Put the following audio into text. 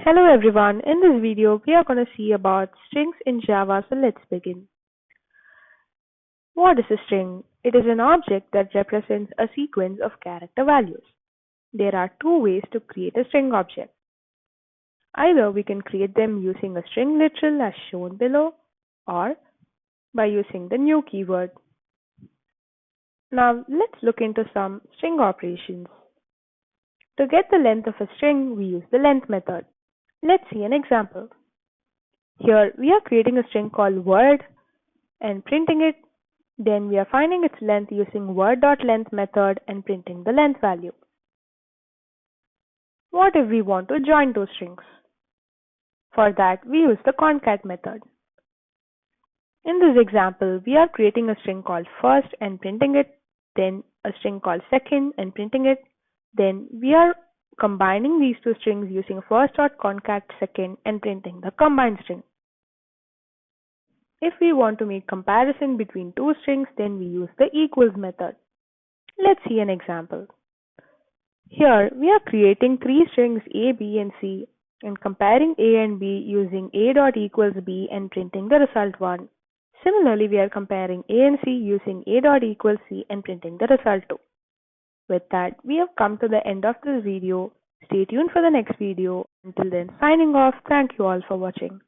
Hello everyone, in this video we are going to see about strings in Java, so let's begin. What is a string? It is an object that represents a sequence of character values. There are two ways to create a string object. Either we can create them using a string literal as shown below, or by using the new keyword. Now let's look into some string operations. To get the length of a string, we use the length method. Let's see an example. Here we are creating a string called word and printing it. Then we are finding its length using word.length method and printing the length value. What if we want to join two strings? For that we use the concat method. In this example, we are creating a string called first and printing it, then a string called second and printing it. Then we are combining these two strings using first.concat second and printing the combined string. If we want to make comparison between two strings, then we use the equals method. Let's see an example. Here we are creating three strings A, B and C and comparing A and B using A.equals B and printing the result 1. Similarly, we are comparing A and C using A.equals C and printing the result 2. With that, we have come to the end of this video. Stay tuned for the next video. Until then, signing off. Thank you all for watching.